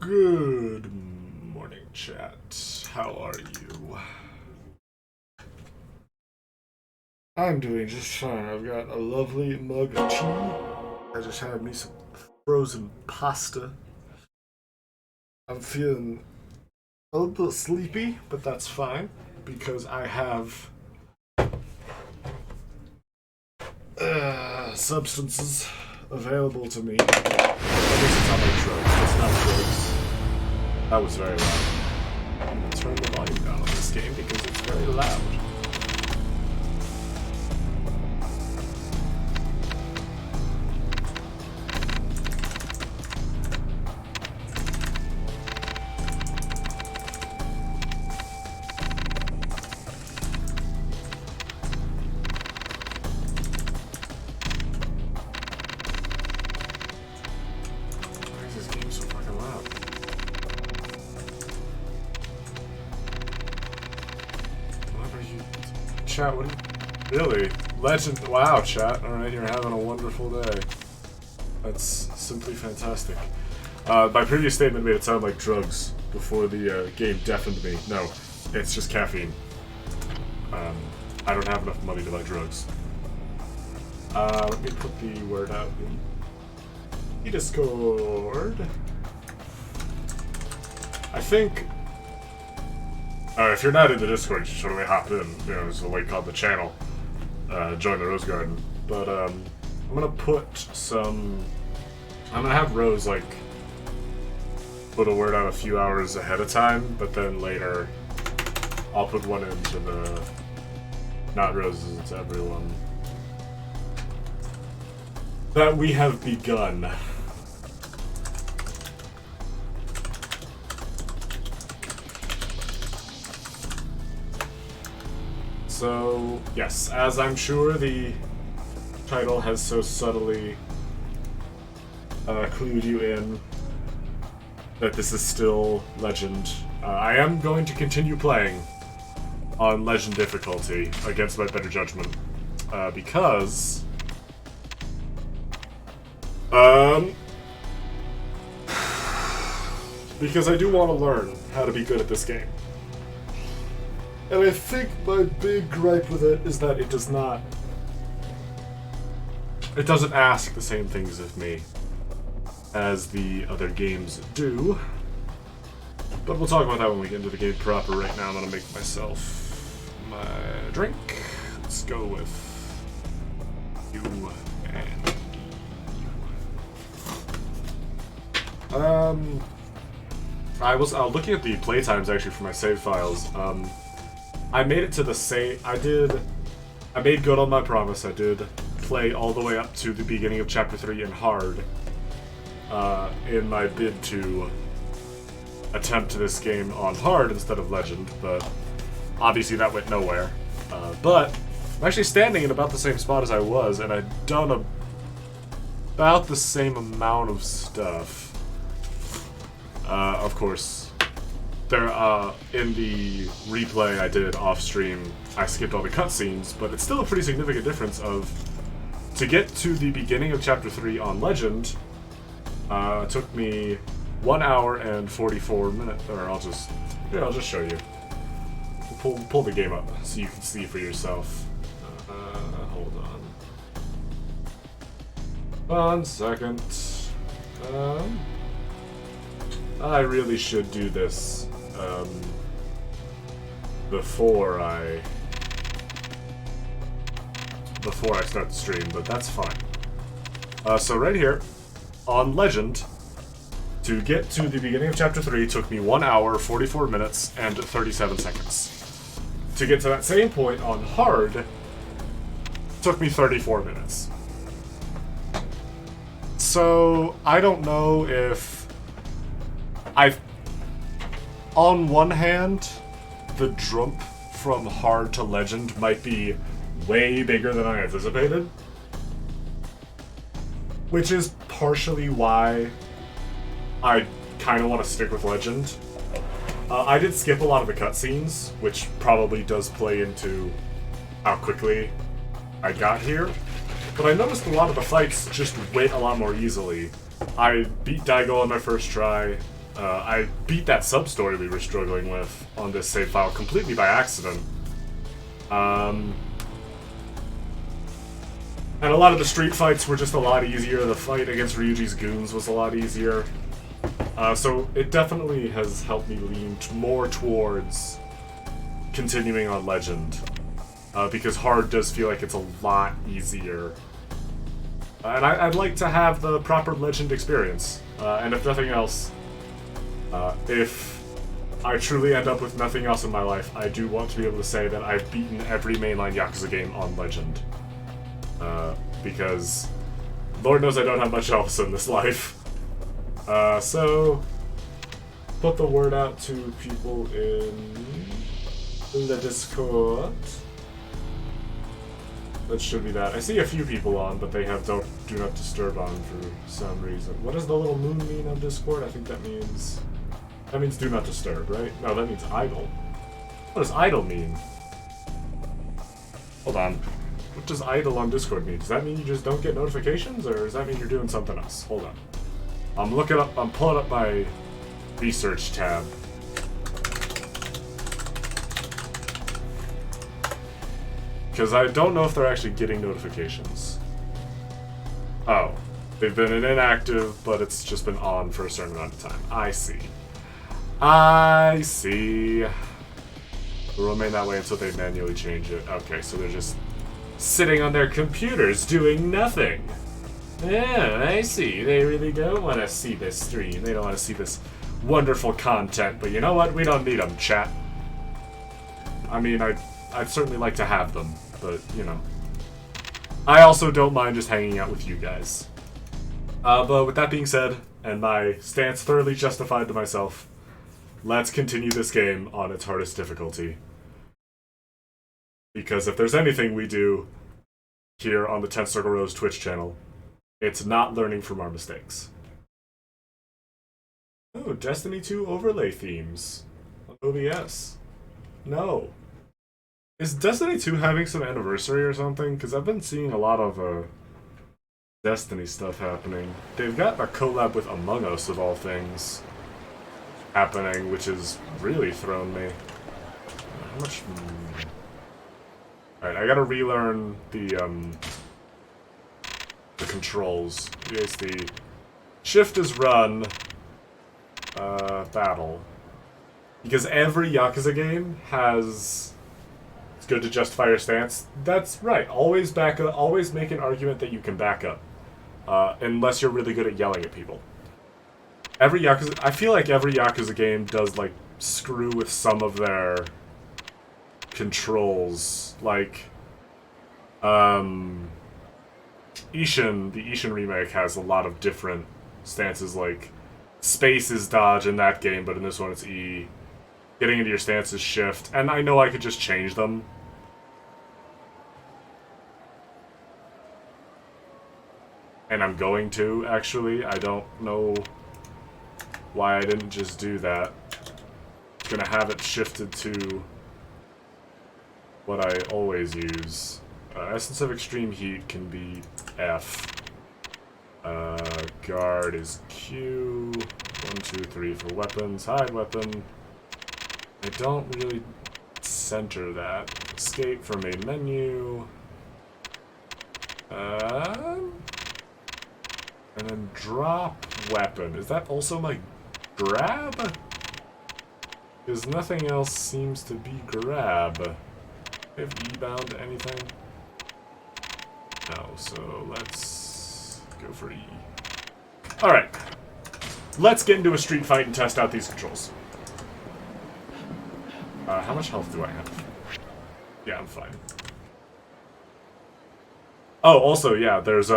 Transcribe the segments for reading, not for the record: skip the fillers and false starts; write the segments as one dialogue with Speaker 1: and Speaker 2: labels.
Speaker 1: Good morning, chat. How are you? I'm doing just fine. I've got a lovely mug of tea. I just had me some frozen pasta. I'm feeling a little sleepy, but that's fine because I have substances available to me. At least it's not like drugs. It's not drugs. That was very loud. I'm gonna turn the volume down on this game because it's very loud. Chat, what really? Legend, wow, chat. Alright, you're having a wonderful day. That's simply fantastic. My previous statement made it sound like drugs before the game deafened me. No, it's just caffeine. I don't have enough money to buy drugs. Let me put the word out in the Discord. I think... if you're not in the Discord, you should totally hop in. You know, there's a link on the channel. Join the Rose Garden. But, I'm gonna put some... I'm gonna have Rose, like, put a word out a few hours ahead of time, but then later I'll put one into the... Not Roses, it's everyone. That we have begun. So, yes, as I'm sure the title has so subtly clued you in, that this is still Legend. I am going to continue playing on Legend difficulty, against my better judgment, because... because I do want to learn how to be good at this game. And I think my big gripe with it is that it does not... It doesn't ask the same things of me as the other games do. But we'll talk about that when we get into the game proper. Right now I'm gonna make myself my drink. Let's go with you and you. I was looking at the playtimes actually for my save files. I made it to the I made good on my promise. I did play all the way up to the beginning of Chapter 3 in hard, in my bid to attempt this game on hard instead of Legend, but obviously that went nowhere. But I'm actually standing in about the same spot as I was, and I've done about the same amount of stuff. Of course, there, in the replay I did off-stream, I skipped all the cutscenes, but it's still a pretty significant difference of... To get to the beginning of Chapter 3 on Legend, took me 1 hour and 44 minutes, or I'll just show you. Pull the game up so you can see for yourself. Hold on. 1 second. I really should do this before I start the stream, but that's fine. So right here, on Legend, to get to the beginning of Chapter 3 took me 1 hour, 44 minutes, and 37 seconds. To get to that same point on Hard, took me 34 minutes. So, I don't know if... On one hand, the jump from Hard to Legend might be way bigger than I anticipated. Which is partially why I kind of want to stick with Legend. I did skip a lot of the cutscenes, which probably does play into how quickly I got here. But I noticed a lot of the fights just went a lot more easily. I beat Daigo on my first try. I beat that sub-story we were struggling with on this save file completely by accident. And a lot of the street fights were just a lot easier. The fight against Ryuji's goons was a lot easier. So it definitely has helped me lean more towards continuing on Legend. Because hard does feel like it's a lot easier. And I'd like to have the proper Legend experience. And if nothing else, if I truly end up with nothing else in my life, I do want to be able to say that I've beaten every mainline Yakuza game on Legend. Because Lord knows I don't have much else in this life. So put the word out to people in the Discord. That should be that. I see a few people on, but they have do not disturb on for some reason. What does the little moon mean on Discord? I think that means do not disturb, right? No, that means idle. What does idle mean? Hold on. What does idle on Discord mean? Does that mean you just don't get notifications, or does that mean you're doing something else? Hold on. I'm pulling up my research tab. Because I don't know if they're actually getting notifications. Oh. They've been inactive, but it's just been on for a certain amount of time. I see. I see. Will remain that way until they manually change it. Okay, so they're just sitting on their computers doing nothing. Yeah, I see. They really don't want to see this stream. They don't want to see this wonderful content. But you know what? We don't need them, chat. I mean, I'd certainly like to have them. But, you know. I also don't mind just hanging out with you guys. But with that being said, and my stance thoroughly justified to myself, let's continue this game on its hardest difficulty. Because if there's anything we do here on the 10 Circle Rose Twitch channel, it's not learning from our mistakes. Oh, Destiny 2 overlay themes on OBS. No. Is Destiny 2 having some anniversary or something? Because I've been seeing a lot of Destiny stuff happening. They've got a collab with Among Us, of all things, happening, which has really thrown me. How much... Alright, I gotta relearn the controls. Yes, the shift is run, battle. Because every Yakuza game has... It's good to justify your stance. That's right. Always back up. Always make an argument that you can back up. Unless you're really good at yelling at people. Every Yakuza... I feel like every Yakuza game does, like, screw with some of their controls. Like, Ishin, the Ishin remake has a lot of different stances, like, space is dodge in that game, but in this one it's E. Getting into your stance is shift, and I know I could just change them. And I'm going to, actually. I don't know why I didn't just do that. I'm gonna have it shifted to what I always use. Essence of Extreme Heat can be F. Guard is Q. 1, 2, 3 for weapons. Hide weapon. I don't really center that. Escape from main menu. And then drop weapon. Is that also my grab? Because nothing else seems to be grab. If E-bound anything? No, so let's go for E. Alright. Let's get into a street fight and test out these controls. How much health do I have? Yeah, I'm fine. Oh, also, yeah, there's,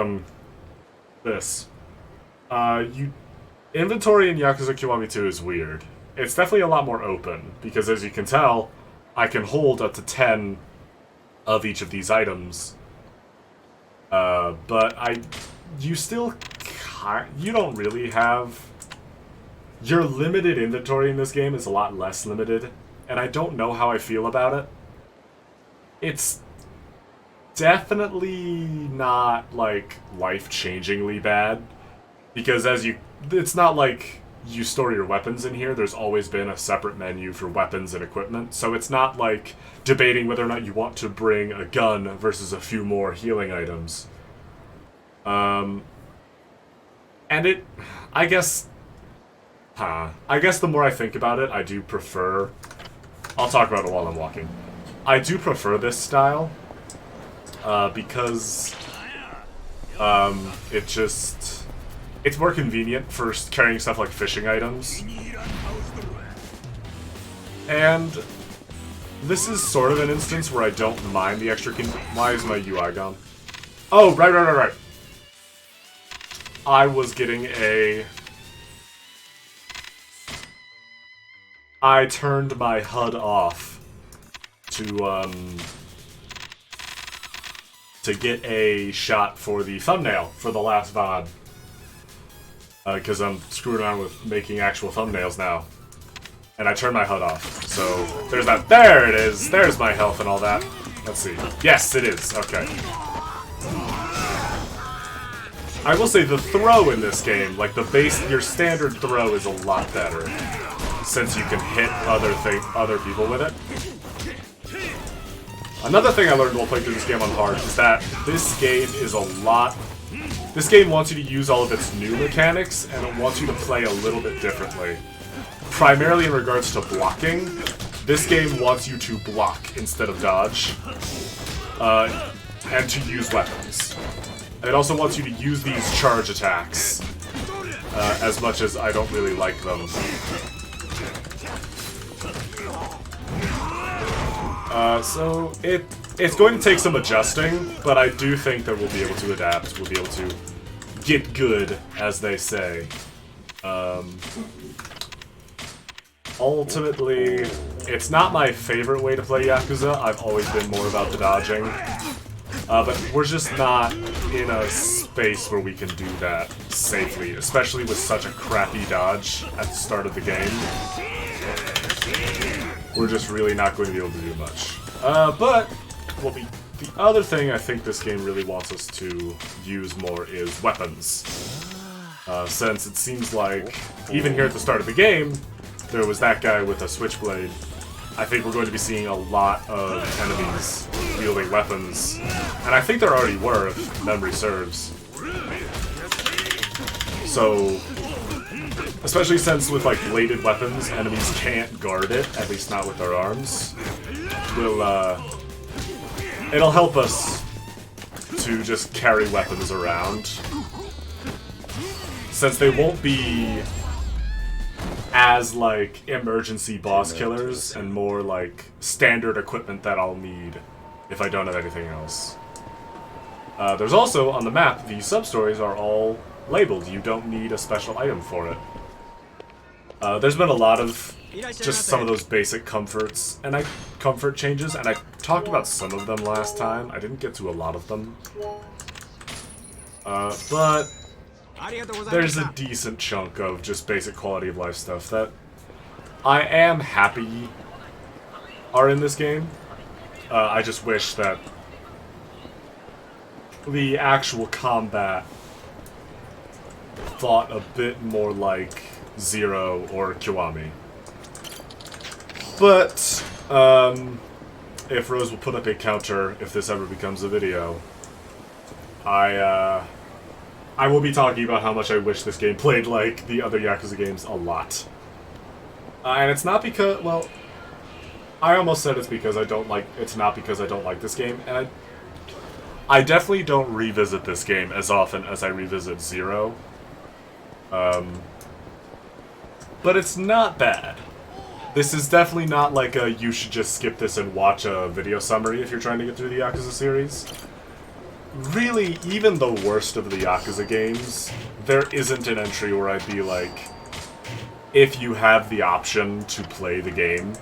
Speaker 1: this. Inventory in Yakuza Kiwami 2 is weird. It's definitely a lot more open, because as you can tell, I can hold up to 10 of each of these items. But you still, you don't really have, your limited inventory in this game is a lot less limited, and I don't know how I feel about it. It's definitely not, like, life-changingly bad, because it's not like you store your weapons in here, there's always been a separate menu for weapons and equipment. So it's not like debating whether or not you want to bring a gun versus a few more healing items. And it, I guess the more I think about it, I do prefer, I'll talk about it while I'm walking. I do prefer this style, because, it's more convenient for carrying stuff like fishing items. And this is sort of an instance where I don't mind the extra why is my UI gone? Oh, right. I was getting I turned my HUD off to get a shot for the thumbnail for the last VOD. Because I'm screwing around with making actual thumbnails now. And I turned my HUD off. So, there's that. There it is! There's my health and all that. Let's see. Yes, it is. Okay. I will say the throw in this game, like your standard throw is a lot better. Since you can hit other people with it. Another thing I learned while playing through this game on hard is that this game is a lot... This game wants you to use all of its new mechanics, and it wants you to play a little bit differently. Primarily in regards to blocking, this game wants you to block instead of dodge, and to use weapons. It also wants you to use these charge attacks, as much as I don't really like them. So it's going to take some adjusting, but I do think that we'll be able to adapt. We'll be able to get good, as they say. Ultimately, it's not my favorite way to play Yakuza. I've always been more about the dodging. But we're just not in a space where we can do that safely, especially with such a crappy dodge at the start of the game. We're just really not going to be able to do much. But the other thing I think this game really wants us to use more is weapons. Since it seems like, even here at the start of the game, there was that guy with a switchblade. I think we're going to be seeing a lot of enemies wielding weapons. And I think there already were, if memory serves. So, especially since with like bladed weapons, enemies can't guard it, at least not with their arms. It'll help us to just carry weapons around. Since they won't be as like emergency boss killers and more like standard equipment that I'll need if I don't have anything else. There's also, on the map, the sub-stories are all labeled. You don't need a special item for it. There's been a lot of just some of those basic comfort changes, and I talked about some of them last time. I didn't get to a lot of them. But there's a decent chunk of just basic quality of life stuff that I am happy are in this game. I just wish that the actual combat thought a bit more like Zero or Kiwami. But, if Rose will put up a counter if this ever becomes a video, I will be talking about how much I wish this game played like the other Yakuza games a lot. And it's not because, well, I almost said it's not because I don't like this game, and I definitely don't revisit this game as often as I revisit Zero. But it's not bad. This is definitely not like a you should just skip this and watch a video summary if you're trying to get through the Yakuza series. Really, even the worst of the Yakuza games, there isn't an entry where I'd be like, if you have the option to play the game,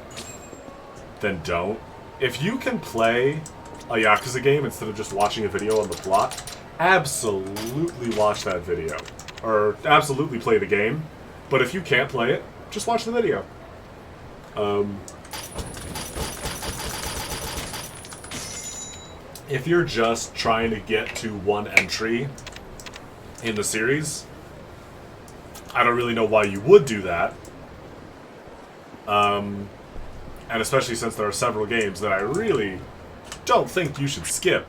Speaker 1: then don't. If you can play a Yakuza game instead of just watching a video on the plot, absolutely watch that video. Or absolutely play the game. But if you can't play it, just watch the video. If you're just trying to get to one entry in the series, I don't really know why you would do that. And especially since there are several games that I really don't think you should skip.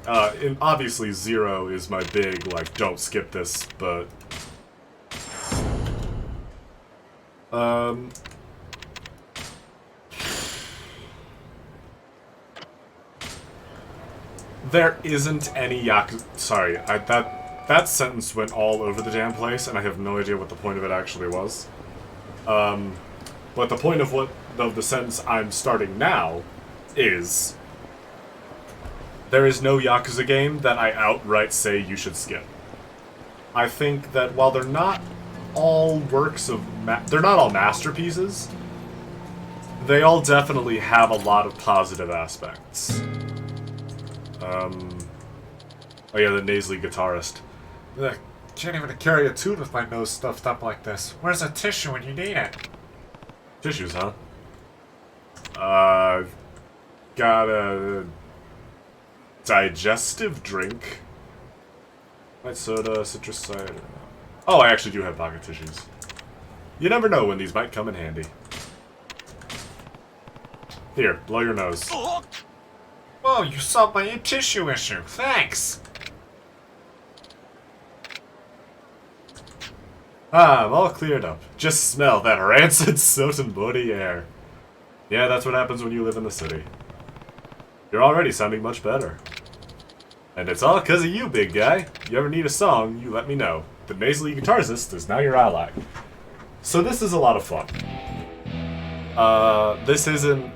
Speaker 1: And obviously, 0 is my big, like, don't skip this, but... There isn't any Yakuza... Sorry, that sentence went all over the damn place, and I have no idea what the point of it actually was. But the point of the sentence I'm starting now is... There is no Yakuza game that I outright say you should skip. I think that while they're not all works of... they're not all masterpieces, they all definitely have a lot of positive aspects. Oh yeah, the nasally guitarist.
Speaker 2: Look, can't even carry a tune with my nose stuffed up like this. Where's a tissue when you need it?
Speaker 1: Tissues, huh? Got a... digestive drink. White soda, citrus cider. Oh, I actually do have pocket tissues. You never know when these might come in handy. Here, blow your nose.
Speaker 2: Whoa, you solved my tissue issue. Thanks.
Speaker 1: Ah, I'm all cleared up. Just smell that rancid soot and bloody air. Yeah, that's what happens when you live in the city. You're already sounding much better. And it's all because of you, big guy. You ever need a song, you let me know. The nasally guitarist is now your ally. So this is a lot of fun. This isn't...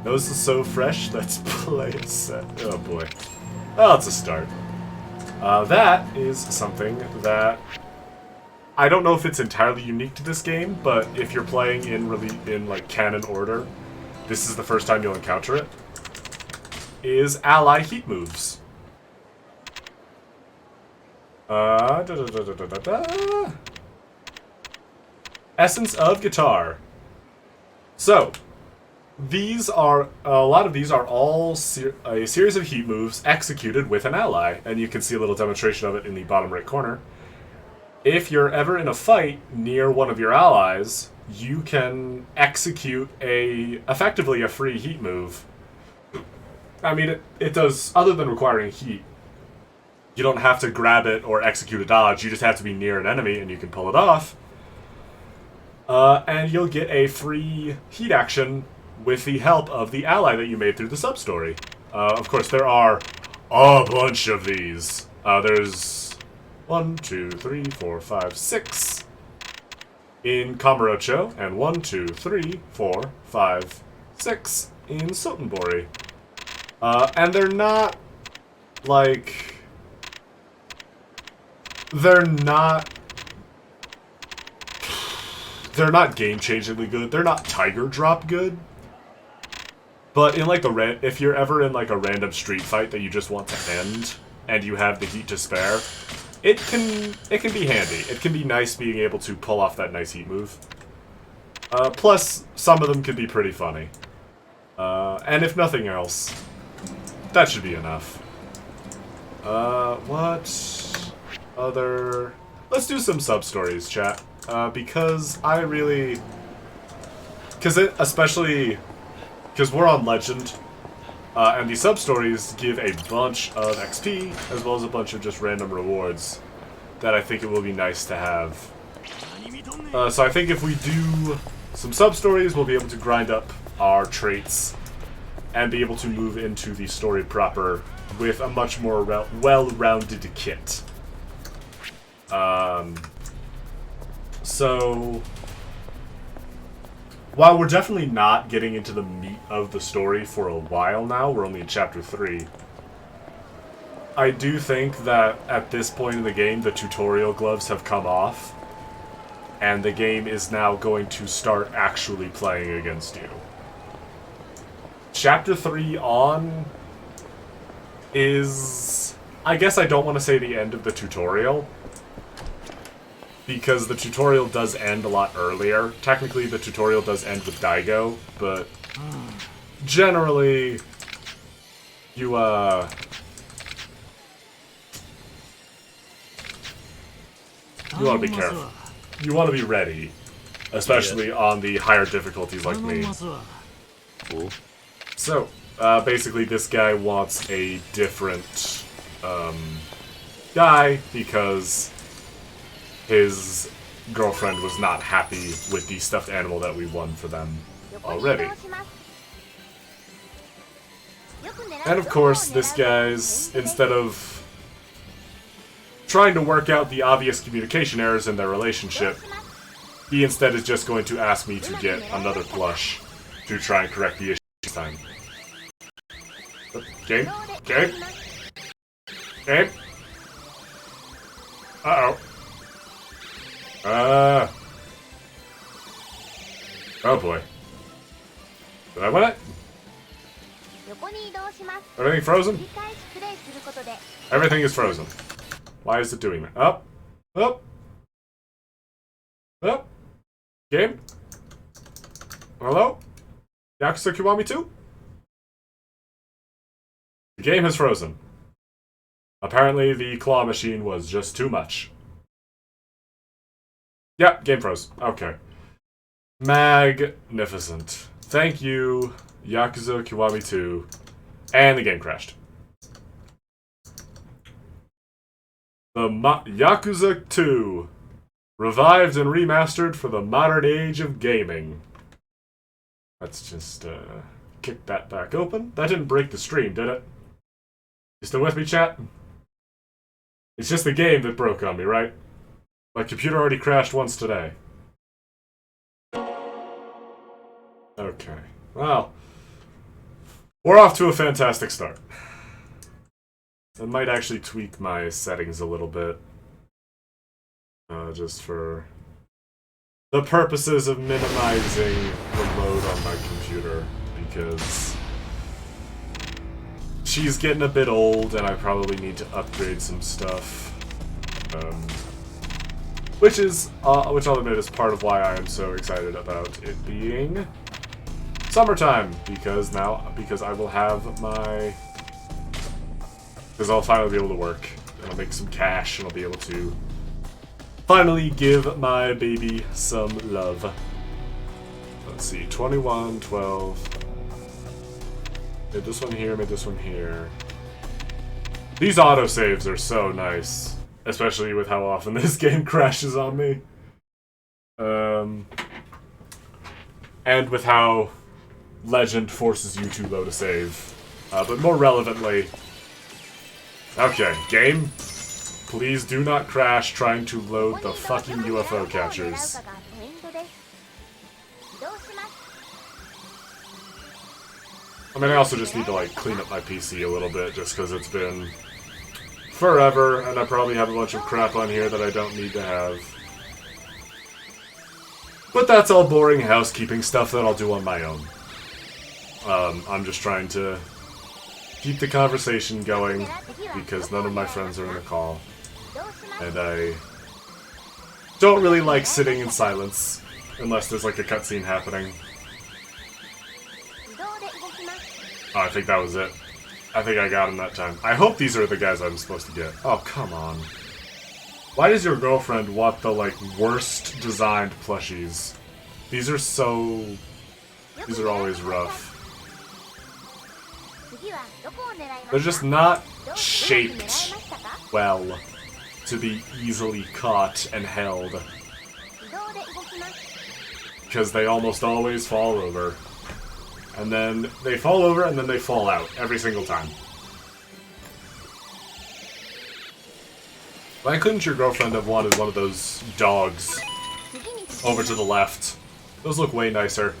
Speaker 1: Nose is so fresh, let's play a set. Oh boy. Well, it's a start. That is something that... I don't know if it's entirely unique to this game, but if you're playing in like canon order, this is the first time you'll encounter it, is ally heat moves. Essence of guitar. So, these are, a lot of these are all a series of heat moves executed with an ally, and you can see a little demonstration of it in the bottom right corner. If you're ever in a fight near one of your allies, you can execute effectively a free heat move. I mean, it does, other than requiring heat, you don't have to grab it or execute a dodge, you just have to be near an enemy and you can pull it off. And you'll get a free heat action with the help of the ally that you made through the sub-story. Of course, there are a bunch of these. There's 1, 2, 3, 4, 5, 6 in Kamurocho, and 1, 2, 3, 4, 5, 6 in Sotenbori. And they're not, like... They're not game-changingly good. They're not Tiger Drop good. But in, like, if you're ever in, like, a random street fight that you just want to end, and you have the heat to spare, it can be handy. It can be nice being able to pull off that nice heat move. Plus, some of them can be pretty funny. And if nothing else, that should be enough. What other... Let's do some sub-stories, chat. Because I really... Especially... Because we're on Legend, and the sub-stories give a bunch of XP, as well as a bunch of just random rewards that I think it will be nice to have. So I think if we do some sub-stories, we'll be able to grind up our traits and be able to move into the story proper with a much more well-rounded kit. So, while we're definitely not getting into the meat of the story for a while now, we're only in Chapter 3, I do think that at this point in the game, the tutorial gloves have come off, and the game is now going to start actually playing against you. Chapter 3 on is... I guess I don't want to say the end of the tutorial, because the tutorial does end a lot earlier. Technically, the tutorial does end with Daigo, but generally, You want to be careful. You want to be ready, especially on the higher difficulties like me. So, basically this guy wants a different, guy because his girlfriend was not happy with the stuffed animal that we won for them already. And of course, this guy's, instead of trying to work out the obvious communication errors in their relationship, he instead is just going to ask me to get another plush to try and correct the issue this time. Game? Game? Game? Uh-oh. Oh boy. Did I win it? Everything frozen? Everything is frozen. Why is it doing that? Up. Up. Up. Game? Hello? Yakuza Kiwami 2? The game has frozen. Apparently the claw machine was just too much. Yep, game froze. Okay. Magnificent. Thank you, Yakuza Kiwami 2. And the game crashed. The Yakuza 2. Revived and remastered for the modern age of gaming. Let's just, kick that back open. That didn't break the stream, did it? You still with me, chat? It's just the game that broke on me, right? My computer already crashed once today. Okay. Well, we're off to a fantastic start. I might actually tweak my settings a little bit. Just for the purposes of minimizing the load on my computer, because she's getting a bit old and I probably need to upgrade some stuff. Which I'll admit is part of why I am so excited about it being summertime, because I will have my... Because I'll finally be able to work, and I'll make some cash, and I'll be able to finally give my baby some love. Let's see, 21, 12... Made this one here, made this one here. These autosaves are so nice. Especially with how often this game crashes on me. And with how Legend forces you to load a save. But more relevantly... Okay, game. Please do not crash trying to load the fucking UFO catchers. I mean, I also just need to, like, clean up my PC a little bit, just because it's been forever, and I probably have a bunch of crap on here that I don't need to have. But that's all boring housekeeping stuff that I'll do on my own. I'm just trying to keep the conversation going, because none of my friends are in the call. And I don't really like sitting in silence, unless there's like a cutscene happening. Oh, I think that was it. I think I got him that time. I hope these are the guys I'm supposed to get. Oh, come on. Why does your girlfriend want the, like, worst designed plushies? These are so... These are always rough. They're just not shaped well to be easily caught and held. Because they almost always fall over. And then they fall over and then they fall out every single time. Why couldn't your girlfriend have wanted one of those dogs over to the left? Those look way nicer.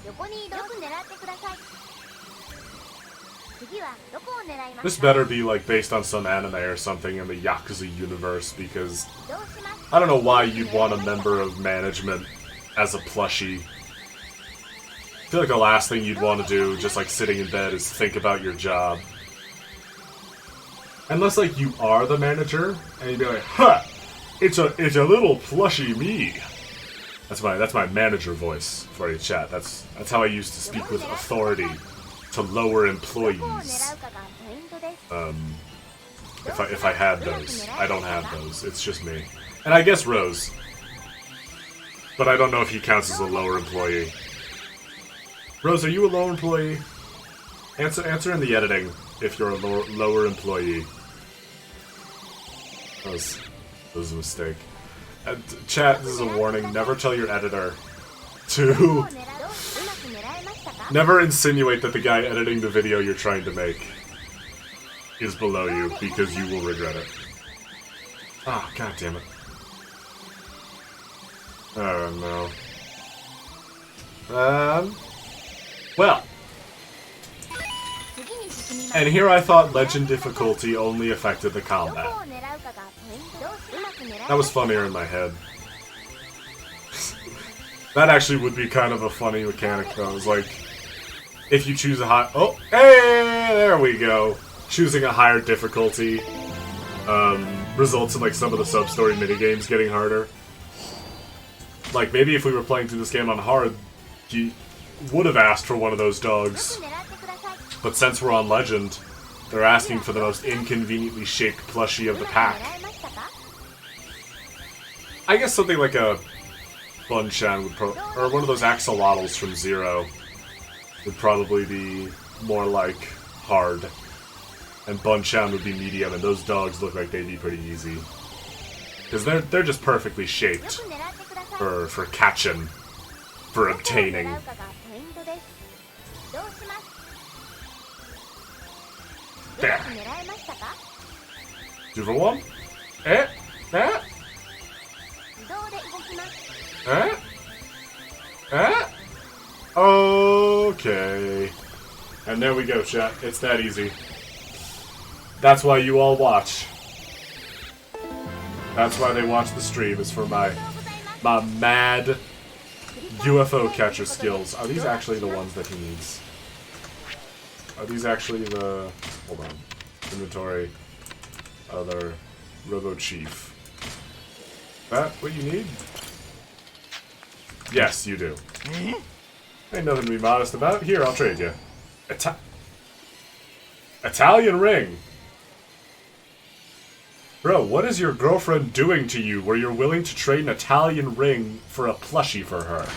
Speaker 1: This better be like based on some anime or something in the Yakuza universe, because I don't know why you'd want a member of management as a plushie. I feel like the last thing you'd want to do, just like sitting in bed, is think about your job. Unless like you are the manager, and you'd be like, "Huh, it's a little plushy me." That's my manager voice for you, chat. That's how I used to speak with authority to lower employees. If I had those, I don't have those. It's just me. And I guess Rose. But I don't know if he counts as a lower employee. Rose, are you a lower employee? Answer in the editing if you're a lower employee. That was a mistake. Chat, this is a warning. Never tell your editor to... Never insinuate that the guy editing the video you're trying to make is below you, because you will regret it. Ah, god damn it. Oh no. Well. And here I thought legend difficulty only affected the combat. That was funnier in my head. That actually would be kind of a funny mechanic though. It's like, if you choose a high... Oh, hey, there we go. Choosing a higher difficulty results in like some of the sub-story minigames getting harder. Like, maybe if we were playing through this game on hard, you would have asked for one of those dogs. But since we're on Legend, they're asking for the most inconveniently shaped plushie of the pack. I guess something like a Bunchan would or one of those axolotls from Zero would probably be more like hard. And Bunchan would be medium, and those dogs look like they'd be pretty easy. Because they're just perfectly shaped for catching, for obtaining. There. 2 for 1? Eh? Eh? Eh? Eh? Okay. And there we go, chat. It's that easy. That's why you all watch. That's why they watch the stream, is for my mad UFO catcher skills. Are these actually the ones that he needs? Are these actually the... Hold on. Inventory. Other. Robo Chief. Is that what you need? Yes, you do. Ain't nothing to be modest about. Here, I'll trade you. Italian ring! Bro, what is your girlfriend doing to you where you're willing to trade an Italian ring for a plushie for her?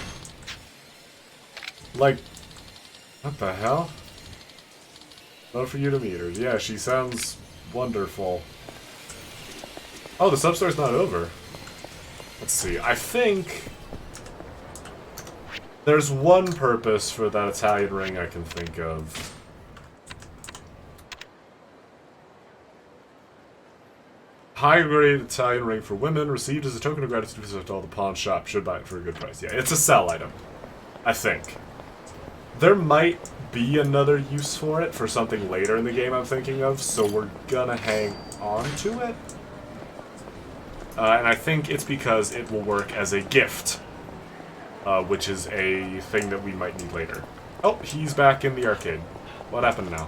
Speaker 1: Like, what the hell? Love for you to meet her. Yeah, she sounds wonderful. Oh, the sub-story's not over. Let's see. I think there's one purpose for that Italian ring I can think of. High-grade Italian ring for women, received as a token of gratitude to all the pawn shop. Should buy it for a good price. Yeah, it's a sell item. I think. There might be another use for it, for something later in the game I'm thinking of, so we're gonna hang on to it. And I think it's because it will work as a gift, which is a thing that we might need later. Oh, he's back in the arcade. What happened now?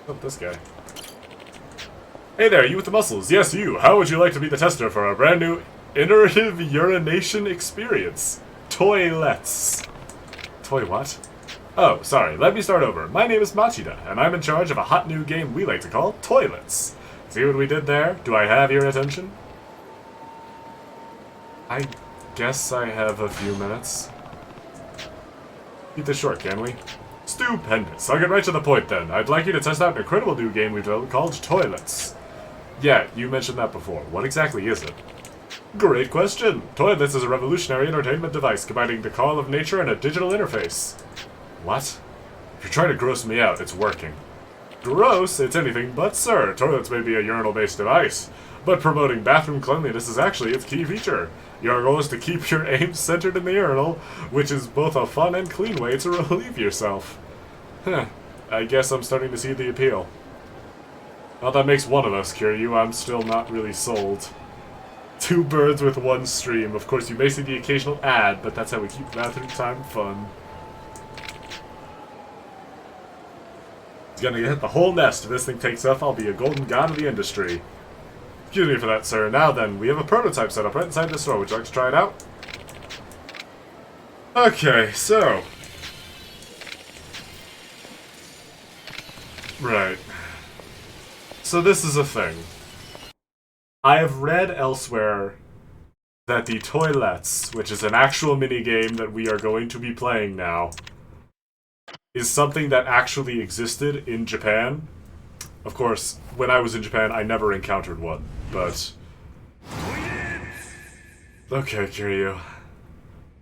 Speaker 1: Oh, this guy. Hey there, you with the muscles. Yes, you. How would you like to be the tester for our brand new iterative urination experience? Toilets. Toy what? Oh, sorry. Let me start over. My name is Machida, and I'm in charge of a hot new game we like to call Toilets. See what we did there? Do I have your attention? I guess I have a few minutes. Keep this short, can we? Stupendous. I'll get right to the point then. I'd like you to test out an incredible new game we've developed called Toilets. Yeah, you mentioned that before. What exactly is it? Great question. Toilets is a revolutionary entertainment device combining the call of nature and a digital interface. What? If you're trying to gross me out, it's working. Gross? It's anything but, sir. Toilets may be a urinal-based device, but promoting bathroom cleanliness is actually its key feature. Your goal is to keep your aim centered in the urinal, which is both a fun and clean way to relieve yourself. Huh. I guess I'm starting to see the appeal. Well, that makes one of us, Kiryu. I'm still not really sold. 2 birds with 1 stream. Of course, you may see the occasional ad, but that's how we keep bathroom time fun. He's gonna hit the whole nest. If this thing takes off, I'll be a golden god of the industry. Excuse me for that, sir. Now then, we have a prototype set up right inside the store. Would you like to try it out? Okay, so... Right. So this is a thing. I have read elsewhere that the toilets, which is an actual minigame that we are going to be playing now, is something that actually existed in Japan. Of course, when I was in Japan, I never encountered one, but... Okay, Kiryu.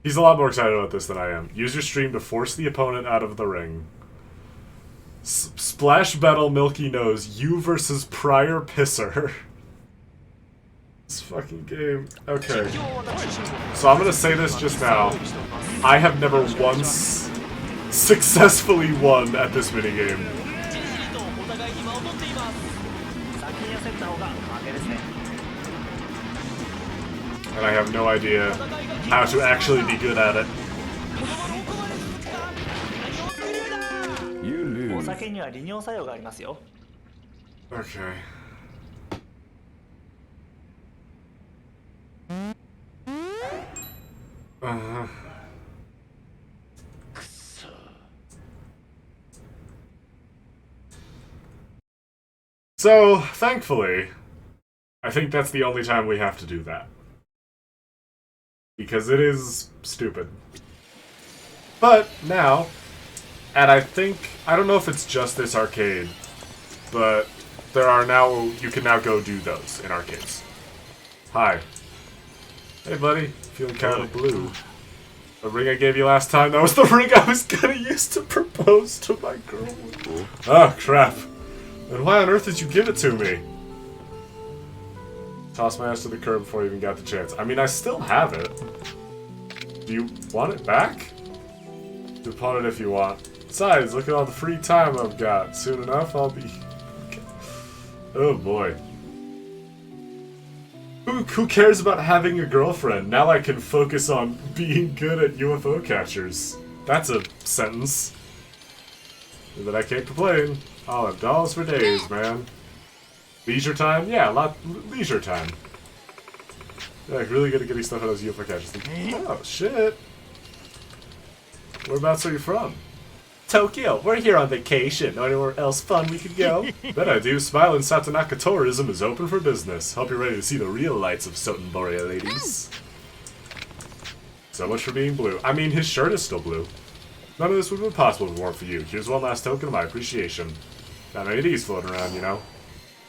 Speaker 1: He's a lot more excited about this than I am. Use your stream to force the opponent out of the ring. Splash Battle Milky Nose, you versus Prior Pisser. This fucking game. Okay. So I'm gonna say this just now. I have never once successfully won at this minigame. And I have no idea how to actually be good at it.
Speaker 3: You lose.
Speaker 1: Okay. So, thankfully, I think that's the only time we have to do that. Because it is stupid. But now, and I don't know if it's just this arcade, but there are now, you can now go do those in arcades. Hi. Hey buddy, feeling kind of blue. The ring I gave you last time, that was the ring I was gonna use to propose to my girl. Oh, crap. Then why on earth did you give it to me? Toss my ass to the curb before I even got the chance. I mean, I still have it. Do you want it back? You pawn it if you want. Besides, look at all the free time I've got. Soon enough, I'll be... Okay. Oh boy. Who cares about having a girlfriend? Now I can focus on being good at UFO catchers. That's a sentence. But I can't complain. I'll have dolls for days, man. Leisure time? Yeah, leisure time. Yeah, like really good at getting stuff out of those UFO catchers. Oh, shit. Whereabouts are you from? Tokyo. We're here on vacation. Know anywhere else fun we could go? Bet I do. Smile and Satanaka Tourism is open for business. Hope you're ready to see the real lights of Sotenboria, ladies. So much for being blue. I mean, his shirt is still blue. None of this would have been possible if it weren't for you. Here's one last token of my appreciation. Not many of these floating around, you know.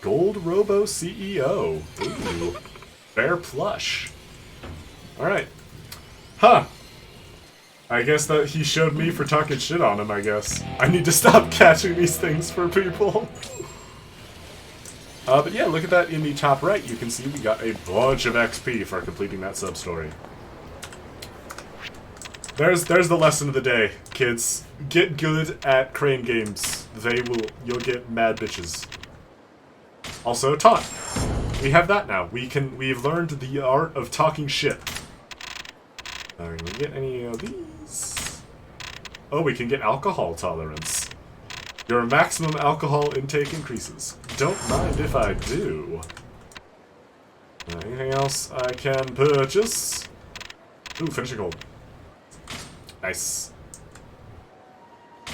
Speaker 1: Gold Robo CEO. Ooh. Bear plush. Alright. Huh. I guess that he showed me for talking shit on him, I guess. I need to stop catching these things for people. But yeah, look at that in the top right. You can see we got a bunch of XP for completing that sub-story. There's the lesson of the day, kids. Get good at crane games. You'll get mad bitches. Also, taunt. We have that now. We've learned the art of talking shit. Can we get any of these? Oh, we can get alcohol tolerance. Your maximum alcohol intake increases. Don't mind if I do. Anything else I can purchase? Ooh, finishing hold. Nice.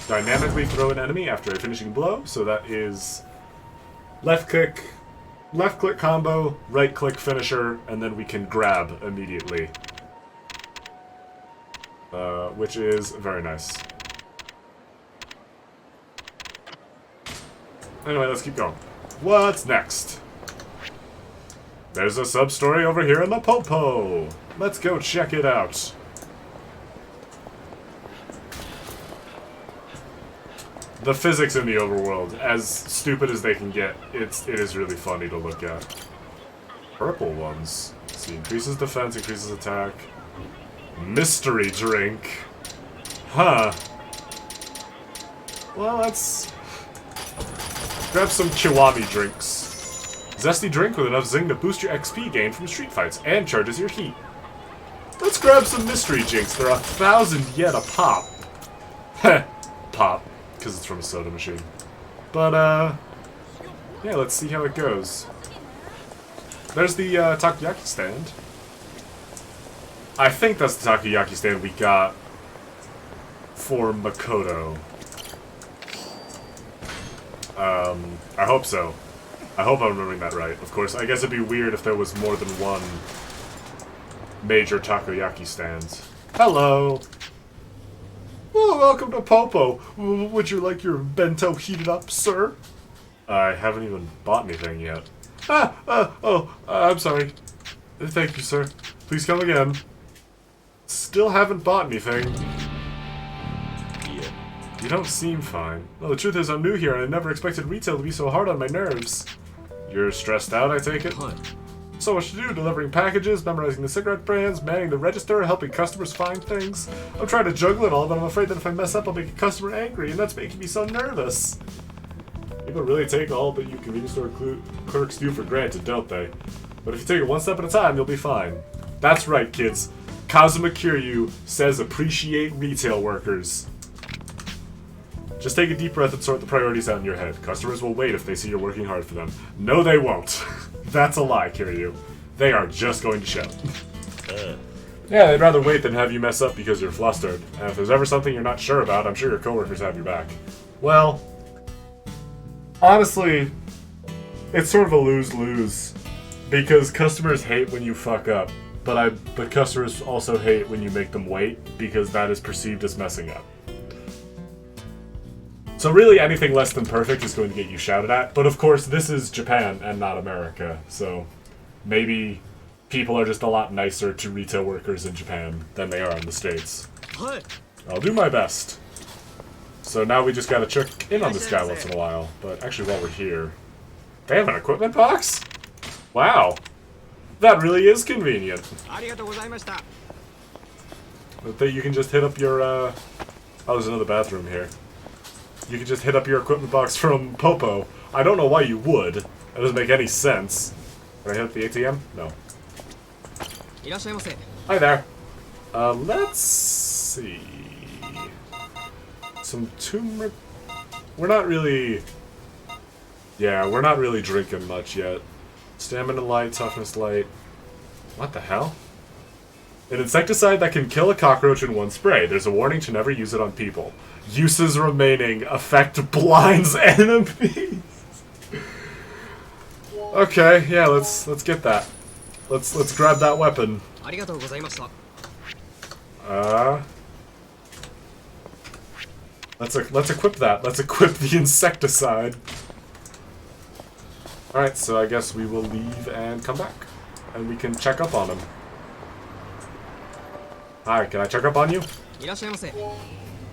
Speaker 1: Dynamically throw an enemy after a finishing blow, so that is left click combo, right click finisher, and then we can grab immediately. Which is very nice. Anyway, let's keep going. What's next? There's a sub-story over here in the Popo. Let's go check it out. The physics in the overworld, as stupid as they can get, it is really funny to look at. Purple ones. Let's see, increases defense, increases attack. Mystery drink. Huh. Well, let's grab some Kiwami drinks. Zesty drink with enough zing to boost your XP gain from street fights and charges your heat. Let's grab some mystery drinks. They're 1,000 yen a pop. Heh. Pop. Because it's from a soda machine. But, yeah, let's see how it goes. There's the takoyaki stand. I think that's the takoyaki stand we got for Makoto. I hope so. I hope I'm remembering that right. Of course, I guess it'd be weird if there was more than one major takoyaki stand. Hello! Oh, welcome to Popo. Would you like your bento heated up, sir? I haven't even bought anything yet. I'm sorry. Thank you, sir. Please come again. Still haven't bought anything. You don't seem fine. Well, the truth is I'm new here and I never expected retail to be so hard on my nerves. You're stressed out, I take it? So much to do, delivering packages, memorizing the cigarette brands, manning the register, helping customers find things. I'm trying to juggle it all, but I'm afraid that if I mess up, I'll make a customer angry, and that's making me so nervous. People really take all that you convenience store clerks do for granted, don't they? But if you take it one step at a time, you'll be fine. That's right, kids. Kazuma Kiryu says appreciate retail workers. Just take a deep breath and sort the priorities out in your head. Customers will wait if they see you're working hard for them. No, they won't. That's a lie, Kiryu. They are just going to shout. Yeah, they'd rather wait than have you mess up because you're flustered. And if there's ever something you're not sure about, I'm sure your coworkers have your back. Well, honestly, it's sort of a lose-lose. Because customers hate when you fuck up, but customers also hate when you make them wait, because that is perceived as messing up. So really, anything less than perfect is going to get you shouted at. But of course, this is Japan and not America. So maybe people are just a lot nicer to retail workers in Japan than they are in the States. I'll do my best. So now we just gotta check in on this guy once in a while. But actually, while we're here, they have an equipment box? Wow. That really is convenient. But you can just hit up your, Oh, there's another bathroom here. You can just hit up your equipment box from Popo. I don't know why you would. That doesn't make any sense. Can I hit up the ATM? No. Hi there. Let's see. Some turmeric. We're not really drinking much yet. Stamina light, toughness light. What the hell? An insecticide that can kill a cockroach in one spray. There's a warning to never use it on people. Uses remaining. Effect blinds enemies. Okay, yeah, let's get that. Let's grab that weapon. Let's equip that. Let's equip the insecticide. Alright, so I guess we will leave and come back. And we can check up on him. Hi, can I check up on you?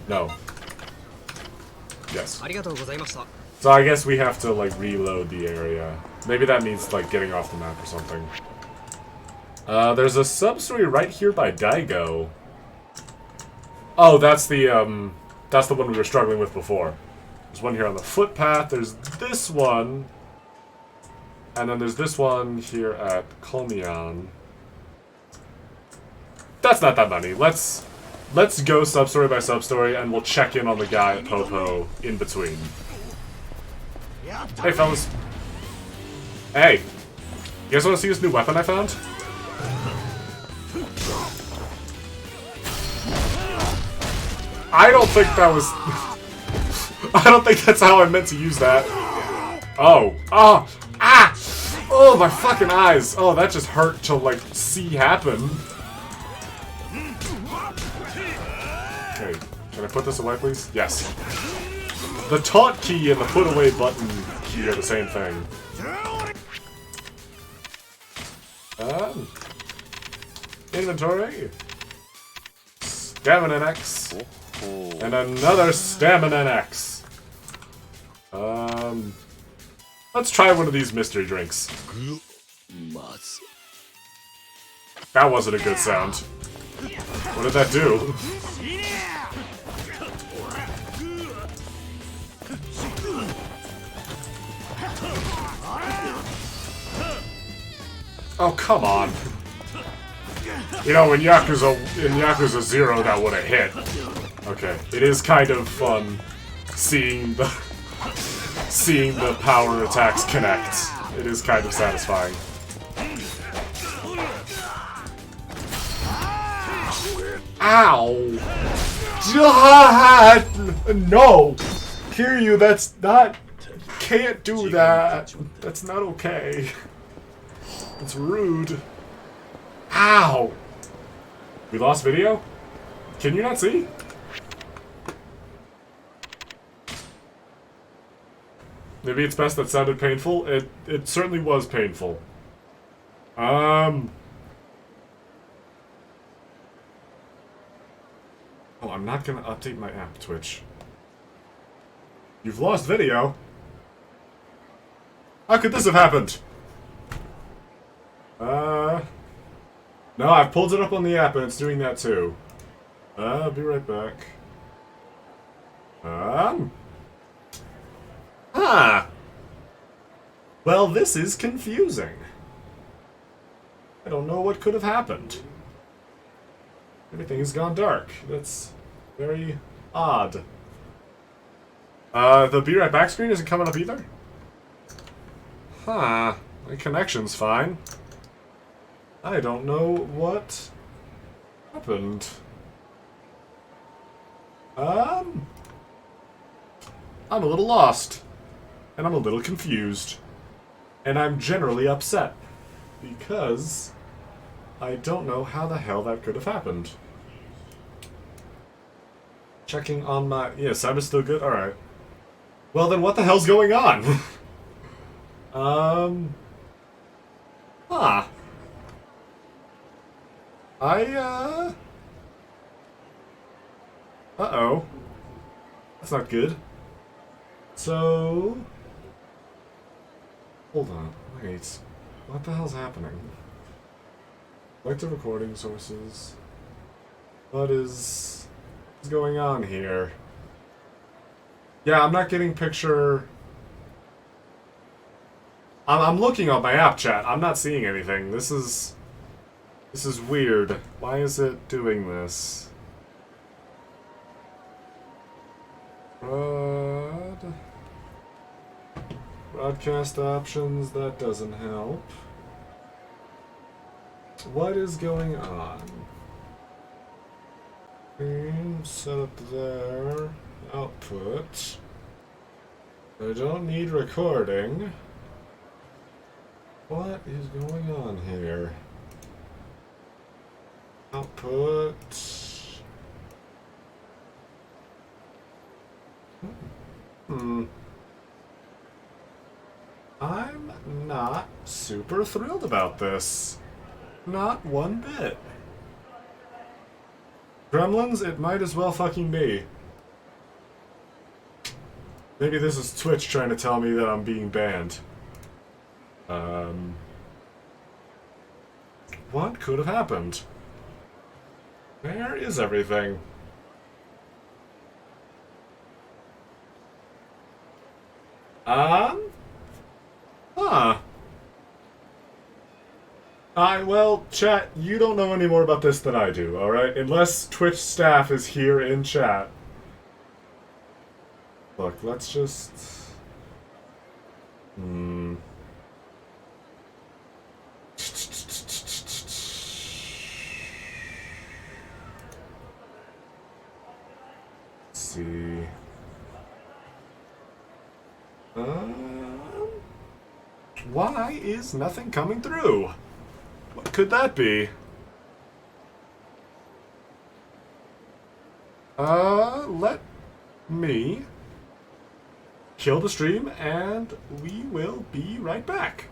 Speaker 1: No. Yes. So I guess we have to, like, reload the area. Maybe that means, like, getting off the map or something. There's a sub-story right here by Daigo. Oh, that's the one we were struggling with before. There's one here on the footpath. There's this one. And then there's this one here at Komian. That's not that many. Let's go sub-story by sub-story, and we'll check in on the guy at Popo in between. Hey, fellas. Hey. You guys want to see this new weapon I found? I don't think that was... I don't think that's how I meant to use that. Oh. Oh. Ah! Oh, my fucking eyes. Oh, that just hurt to, like, see happen. Okay. Can I put this away, please? Yes. The taunt key and the put away button key are the same thing. Inventory. Stamina X. And another Stamina X. Let's try one of these mystery drinks. That wasn't a good sound. What did that do? Oh, come on. You know, in Yakuza 0, that would have hit. Okay, it is kind of fun seeing the power attacks connect. It is kind of satisfying. Ow! God! No! Kiryu, that's not can't do that. That's not okay. It's rude. Ow! We lost video? Can you not see? Maybe it's best that sounded painful. It certainly was painful. Oh, I'm not gonna update my app, Twitch. You've lost video? How could this have happened? No, I've pulled it up on the app and it's doing that too. I'll be right back. Well, this is confusing. I don't know what could have happened. Everything has gone dark. That's very odd. The be right back screen isn't coming up either? Huh. My connection's fine. I don't know what happened. I'm a little lost. And I'm a little confused. And I'm generally upset. Because I don't know how the hell that could have happened. Checking on my... Yeah, Sam is still good? Alright. Well then what the hell's going on? Uh-oh. That's not good. So... Hold on. Wait. What the hell's happening? Selective recording sources. What is going on here? Yeah, I'm not getting picture... I'm looking on my app chat. I'm not seeing anything. This is weird. Why is it doing this? Broadcast options, that doesn't help. What is going on? Set up there. Output. I don't need recording. What is going on here? Output. I'm not super thrilled about this. Not one bit. Gremlins, it might as well fucking be. Maybe this is Twitch trying to tell me that I'm being banned. What could have happened? Where is everything? Well, chat, you don't know any more about this than I do, alright? Unless Twitch staff is here in chat. Look, let's just... see. Why is nothing coming through? What could that be? Let me kill the stream and we will be right back.